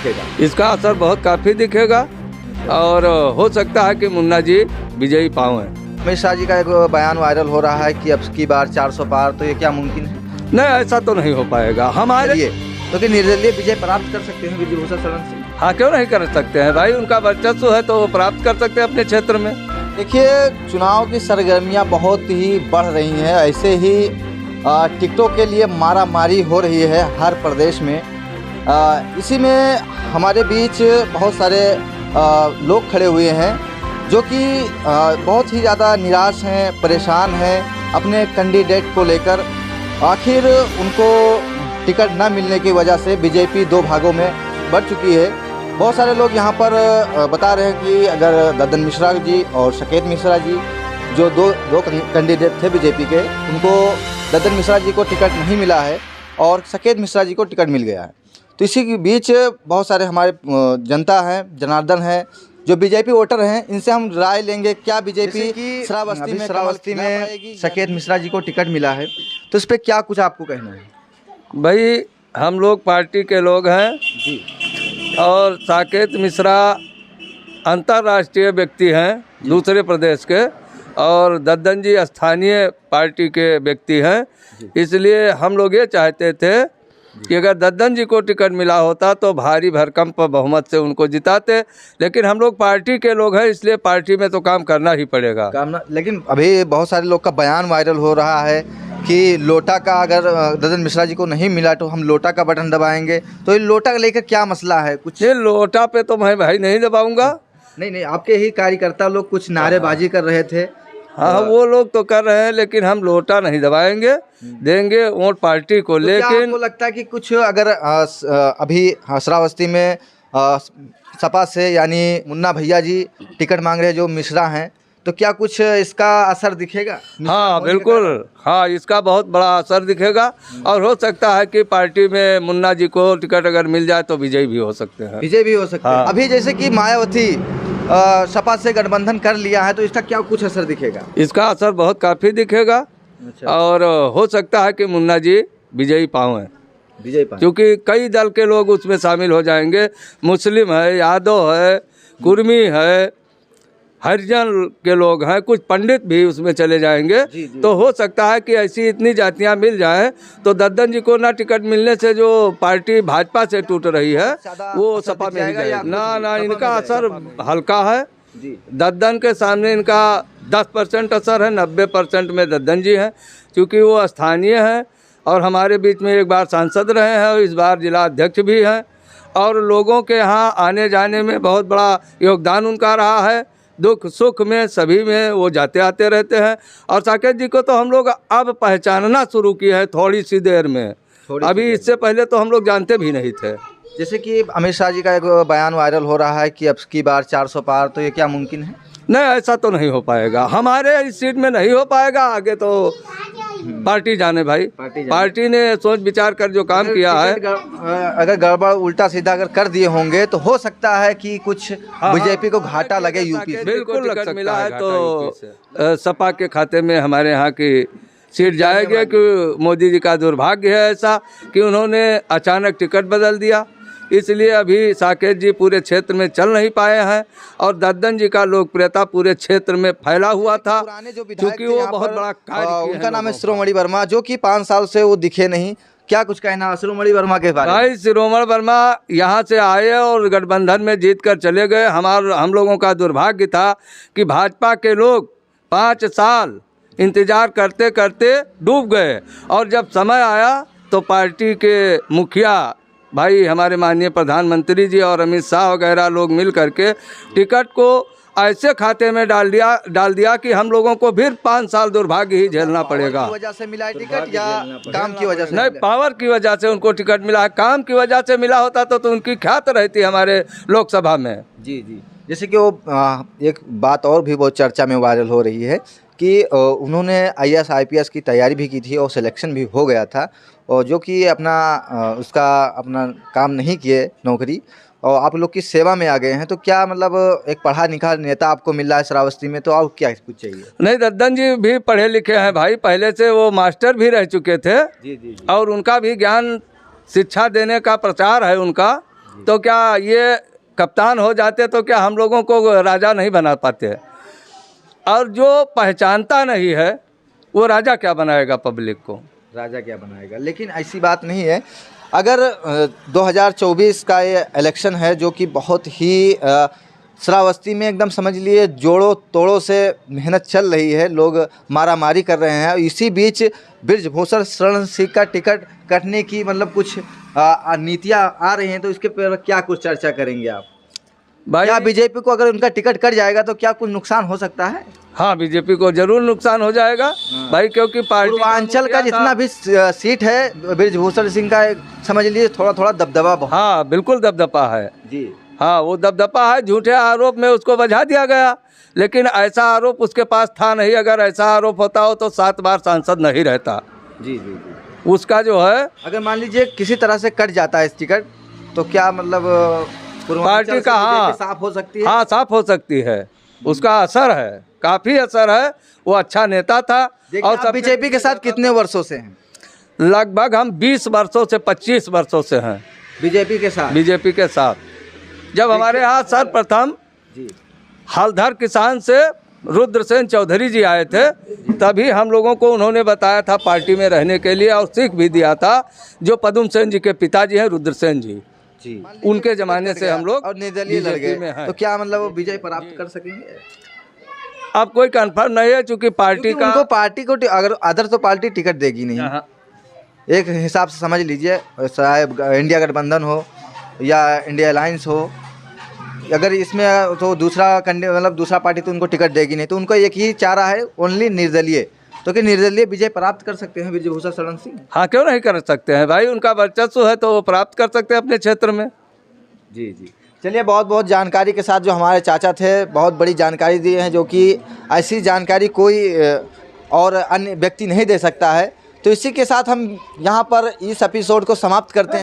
दिखेगा? इसका असर बहुत काफ़ी दिखेगा और हो सकता है कि मुन्ना जी विजयी पाएं। अमित शाह जी का एक बयान वायरल हो रहा है कि अब की बार 400 पार, तो ये क्या मुमकिन है? नहीं, ऐसा तो नहीं हो पाएगा हमारे लिए तो कि निर्दलीय विजय प्राप्त कर सकते हैं विजयभूषण शरण सिंह? हाँ, क्यों नहीं कर सकते हैं भाई, उनका वर्चस्व है तो वो प्राप्त कर सकते हैं अपने क्षेत्र में। देखिए, चुनाव की सरगर्मियां बहुत ही बढ़ रही हैं। ऐसे ही टिकटों के लिए मारामारी हो रही है हर प्रदेश में। इसी में हमारे बीच बहुत सारे लोग खड़े हुए हैं जो कि बहुत ही ज़्यादा निराश हैं, परेशान हैं अपने कैंडिडेट को लेकर। आखिर उनको टिकट न मिलने की वजह से बीजेपी दो भागों में बढ़ चुकी है। बहुत सारे लोग यहाँ पर बता रहे हैं कि अगर दद्दन मिश्रा जी और साकेत मिश्रा जी जो दो कैंडिडेट थे बीजेपी के, उनको दद्दन मिश्रा जी को टिकट नहीं मिला है और साकेत मिश्रा जी को टिकट मिल गया है। तो इसी के बीच बहुत सारे हमारे जनता हैं, जनार्दन हैं, जो बीजेपी वोटर हैं, इनसे हम राय लेंगे। क्या बीजेपी श्रावस्ती में साकेत मिश्रा जी को टिकट मिला है, तो इस पर क्या कुछ आपको कहना है? भाई, हम लोग पार्टी के लोग हैं जी। और साकेत मिश्रा अंतर्राष्ट्रीय व्यक्ति हैं दूसरे प्रदेश के, और दद्दन जी स्थानीय पार्टी के व्यक्ति हैं। इसलिए हम लोग ये चाहते थे कि अगर दद्दन जी को टिकट मिला होता तो भारी भरकम बहुमत से उनको जिताते, लेकिन हम लोग पार्टी के लोग हैं, इसलिए पार्टी में तो काम करना ही पड़ेगा। लेकिन अभी बहुत सारे लोग का बयान वायरल हो रहा है कि लोटा का अगर दद्दन मिश्रा जी को नहीं मिला तो हम लोटा का बटन दबाएंगे। तो ये लोटा को लेकर क्या मसला है? कुछ ये लोटा पे तो मैं भाई नहीं दबाऊंगा। नहीं, आपके ही कार्यकर्ता लोग कुछ नारेबाजी कर रहे थे। हाँ, वो लोग तो कर रहे हैं, लेकिन हम लोटा नहीं दबाएंगे, देंगे वोट पार्टी को। तो लेकिन क्या आपको लगता है कि कुछ अगर अभी श्रावस्ती में सपा से यानी मुन्ना भैया जी टिकट मांग रहे हैं जो मिश्रा हैं, तो क्या कुछ इसका असर दिखेगा? हाँ बिल्कुल, हाँ, इसका बहुत बड़ा असर दिखेगा और हो सकता है कि पार्टी में मुन्ना जी को टिकट अगर मिल जाए तो विजय भी हो सकते हैं। विजय भी हो सकते हैं। हाँ। अभी जैसे कि मायावती सपा से गठबंधन कर लिया है, तो इसका क्या कुछ असर दिखेगा? इसका असर बहुत काफ़ी दिखेगा। अच्छा। और हो सकता है कि मुन्ना जी विजयी पाएं, क्योंकि कई दल के लोग उसमें शामिल हो जाएंगे। मुस्लिम है, यादव है, कुर्मी है, हरिजन के लोग हैं, कुछ पंडित भी उसमें चले जाएंगे। जी। तो हो सकता है कि ऐसी इतनी जातियां मिल जाएं तो दद्दन जी को ना टिकट मिलने से जो पार्टी भाजपा से टूट रही है वो सपा में ही जाएगा। ना, इनका असर हल्का है। दद्दन के सामने इनका 10% असर है, 90% में दद्दन जी हैं, क्योंकि वो स्थानीय हैं और हमारे बीच में एक बार सांसद रहे हैं और इस बार जिला अध्यक्ष भी हैं, और लोगों के यहाँ आने जाने में बहुत बड़ा योगदान उनका रहा है। दुख सुख में सभी में वो जाते आते रहते हैं। और साकेत जी को तो हम लोग अब पहचानना शुरू किए हैं थोड़ी सी देर में, अभी इससे पहले तो हम लोग जानते भी नहीं थे। जैसे कि अमित शाह जी का एक बयान वायरल हो रहा है कि अब की बार 400 पार, तो ये क्या मुमकिन है? नहीं, ऐसा तो नहीं हो पाएगा, हमारे इस सीट में नहीं हो पाएगा। आगे तो पार्टी जाने भाई, पार्टी ने सोच विचार कर जो काम किया है। अगर गड़बड़ उल्टा सीधा अगर कर दिए होंगे तो हो सकता है कि कुछ बीजेपी को घाटा लगे यूपी से। बिल्कुल लग सकता है तो सपा के खाते में हमारे यहाँ की सीट जाएगी। कि मोदी जी का दुर्भाग्य है ऐसा कि उन्होंने अचानक टिकट बदल दिया, इसलिए अभी साकेत जी पूरे क्षेत्र में चल नहीं पाए हैं। और दद्दन जी का लोकप्रियता पूरे क्षेत्र में फैला हुआ था, क्योंकि वो बहुत बड़ा कार्य। उनका नाम है शिरोमणि वर्मा, जो कि 5 साल से वो दिखे नहीं। क्या कुछ कहना है शिरोमणि वर्मा के बारे में? भाई, शिरोमणि वर्मा यहाँ से आए और गठबंधन में जीत कर चले गए। हम लोगों का दुर्भाग्य था कि भाजपा के लोग 5 साल इंतजार करते करते डूब गए, और जब समय आया तो पार्टी के मुखिया भाई हमारे माननीय प्रधानमंत्री जी और अमित शाह वगैरह लोग मिल करके टिकट को ऐसे खाते में डाल दिया कि हम लोगों को फिर 5 साल दुर्भाग्य ही झेलना पड़ेगा। वजह से मिला टिकट या काम की वजह से? नहीं, पावर की वजह से उनको टिकट मिला है। काम की वजह से मिला होता तो उनकी ख्यात रहती हमारे लोकसभा में। जी। जैसे कि वो एक बात और भी बहुत चर्चा में वायरल हो रही है कि उन्होंने IAS IPS की तैयारी भी की थी और सिलेक्शन भी हो गया था, और जो कि अपना काम नहीं किए नौकरी, और आप लोग की सेवा में आ गए हैं। तो क्या मतलब एक पढ़ा लिखा नेता आपको मिल रहा है श्रावस्ती में, तो आप क्या कुछ चाहिए? नहीं, दद्दन जी भी पढ़े लिखे हैं भाई, पहले से वो मास्टर भी रह चुके थे। जी। और उनका भी ज्ञान शिक्षा देने का प्रचार है उनका, तो क्या ये कप्तान हो जाते तो क्या हम लोगों को राजा नहीं बना पाते? और जो पहचानता नहीं है वो राजा क्या बनाएगा पब्लिक को? राजा क्या बनाएगा? लेकिन ऐसी बात नहीं है। अगर 2024 का ये इलेक्शन है जो कि बहुत ही श्रावस्ती में एकदम समझ लिए जोड़ों तोड़ों से मेहनत चल रही है, लोग मारामारी कर रहे हैं, इसी बीच बृजभूषण शरण सिंह का टिकट कटने की मतलब कुछ नीतियाँ आ रही हैं, तो इसके पर क्या कुछ चर्चा करेंगे आप? भाई क्या बीजेपी को अगर उनका टिकट कट जाएगा तो क्या कुछ नुकसान हो सकता है? हाँ, बीजेपी को जरूर नुकसान हो जाएगा भाई, क्योंकि पार्टी पूर्वांचल का जितना भी सीट है बृजभूषण सिंह का समझ लीजिए थोड़ा थोड़ा दबदबा बहुत। हाँ बिल्कुल दबदबा है जी हाँ, वो दबदबा है। झूठे आरोप में उसको बजा दिया गया, लेकिन ऐसा आरोप उसके पास था नहीं। अगर ऐसा आरोप होता हो तो 7 बार सांसद नहीं रहता। जी जी जी। उसका जो है, अगर मान लीजिए किसी तरह से कट जाता है इस टिकट तो क्या मतलब पार्टी का हाँ साफ हो सकती है? हाँ साफ हो सकती है। उसका असर है, काफ़ी असर है। वो अच्छा नेता था। और बीजेपी के साथ कितने वर्षों से हैं? लगभग हम 20 वर्षों से 25 वर्षों से हैं बीजेपी के साथ। बीजेपी के साथ। जब हमारे यहाँ सर्वप्रथम हलधर किसान से रुद्रसेन चौधरी जी आए थे, तभी हम लोगों को उन्होंने बताया था पार्टी में रहने के लिए, और सीख भी दिया था। जो पद्म सेन जी के पिताजी हैं रुद्रसेन जी, उनके ज़माने से हम लोग और निर्दलीय लड़ बीजेपी में गए, हैं। तो क्या मतलब वो विजय प्राप्त कर सकेंगे? अब कोई कंफर्म नहीं है, चूँकि पार्टी का उनको पार्टी को अगर अदर तो पार्टी टिकट देगी नहीं। हाँ। एक हिसाब से समझ लीजिए, चाहे इंडिया गठबंधन हो या इंडिया अलायंस हो, अगर इसमें तो दूसरा मतलब दूसरा पार्टी तो उनको टिकट देगी नहीं, तो उनको एक ही चारा है, ओनली निर्दलीय। तो कि निर्दलीय विजय प्राप्त कर सकते हैं बृजभूषण शरण सिंह? हाँ, क्यों नहीं कर सकते हैं भाई, उनका वर्चस्व है तो वो प्राप्त कर सकते हैं अपने क्षेत्र में। जी जी। चलिए, बहुत बहुत जानकारी के साथ जो हमारे चाचा थे, बहुत बड़ी जानकारी दी है, जो कि ऐसी जानकारी कोई और अन्य व्यक्ति नहीं दे सकता है। तो इसी के साथ हम यहाँ पर इस एपिसोड को समाप्त करते हैं।